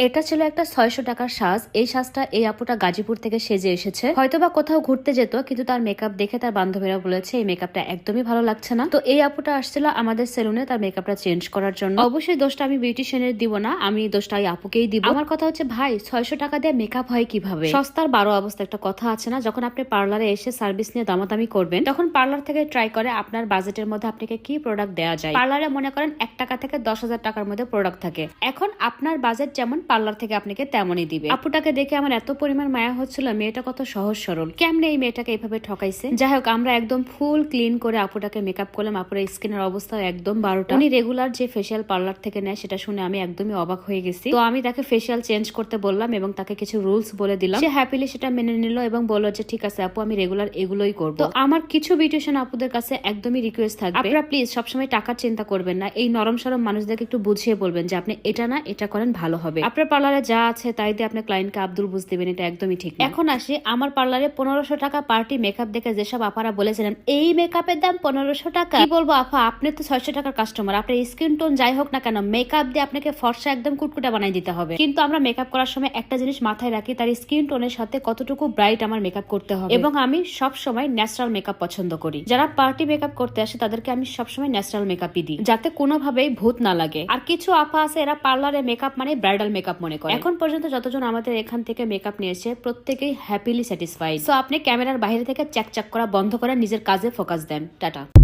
এটা ছিল একটা 600 টাকার সাজ। এই সাজটা এই আপুটা গাজীপুর থেকে সেজে এসেছে, হয়তোবা কোথাও ঘুরতে যেত, কিন্তু তার মেকআপ দেখে তার বান্ধবীরা বলেছে এই মেকআপটা একদমই ভালো লাগছে না। তো এই আপুটা আসছিল আমাদের সেলুনে তার মেকআপটা চেঞ্জ করার জন্য। অবশ্যই দোষটা আমি বিউটিশিয়ানের দিব না, আমি দোষটা এই আপুকেই দিব। আমার কথা হচ্ছে ভাই 600 টাকা দিয়ে মেকআপ হয় কিভাবে? সস্তার 12 অবস্থা একটা কথা আছে না, যখন আপনি পার্লারে এসে সার্ভিস নিয়ে দামাদামি করবেন তখন পার্লার থেকে ট্রাই করে আপনার বাজেটের মধ্যে আপনাকে কি প্রোডাক্ট দেওয়া যায়। পার্লারে মনে করেন 1 টাকা থেকে 10,000 টাকার মধ্যে প্রোডাক্ট থাকে, এখন আপনার বাজেট যেমন পার্লার থেকে আপনাকে তেমনই দিবে। আপুটাকে দেখে আমার এত পরিমাণ মায়া হচ্ছিল, মেয়েটা কত সহজ সরল, কেমনে এই মেয়েটাকে এইভাবে ঠকাইছে। যাই হোক, আমরা একদম ফুল ক্লিন করে আপুটাকে মেকআপ করলাম। আপুর স্কিনের অবস্থা একদম 12টা। উনি রেগুলার যে ফেসিয়াল পার্লার থেকে নেয় সেটা শুনে আমি একদমই অবাক হয়ে গেছি। তো আমি তাকে ফেসিয়াল চেঞ্জ করতে বললাম এবং তাকে কিছু রুলস বলে দিলাম। সে হ্যাপিলি সেটা মেনে নিল এবং বলল যে ঠিক আছে আপু, আমি রেগুলার এগুলোই করবো। তো আমার কিছু বিউটিশিয়ান আপুদের কাছে একদমই রিকোয়েস্ট থাকবে, আপনারা প্লিজ সবসময় টাকার চিন্তা করবেন না, এই নরম সরম মানুষদেরকে একটু বুঝিয়ে বলবেন যে আপনি এটা না এটা করেন ভালো হবে। আপনার পার্লারে যা আছে তাই দিয়ে আপনার ক্লায়েন্টকে আব্দুল বুঝ দিবেন, এটা একদমই ঠিক না। এখন আসি, আমার পার্লারে 1500 টাকা পার্টি মেকআপ দেখে যেসব আপারা বলেছিলেন এই মেকআপের দাম 1500 টাকা, কি বলবো আপা, আপনি তো 600 টাকার কাস্টমার, আপনার স্কিন টোন যাই হোক না কেন মেকআপ দিয়ে আপনাকে ফর্সা একদম কুটকুটা বানাই দিতে হবে। কিন্তু আমরা মেকআপ করার সময় একটা জিনিস মাথায় রাখি, তার স্কিন টোনের সাথে কতটুকু ব্রাইট আমার মেকআপ করতে হবে। এবং আমি সব সময় ন্যাচারাল মেকআপ পছন্দ করি। যারা পার্টি মেকআপ করতে আসে তাদেরকে আমি সবসময় ন্যাচারাল মেকআপই দিই, যাতে কোনোভাবেই ভূত না লাগে। আর কিছু আপা আছে এরা পার্লারে মেকআপ মানে ব্রাইডাল মেকআপ মনে করে। এখন পর্যন্ত যতজন আমাদের এখান থেকে মেকআপ নিয়েছে প্রত্যেকেই হ্যাপিলি স্যাটিসফাইড। সো আপনি ক্যামেরার বাইরে থেকে চ্যাক চ্যাক করা বন্ধ করে নিজের কাজে ফোকাস দেন। টাটা।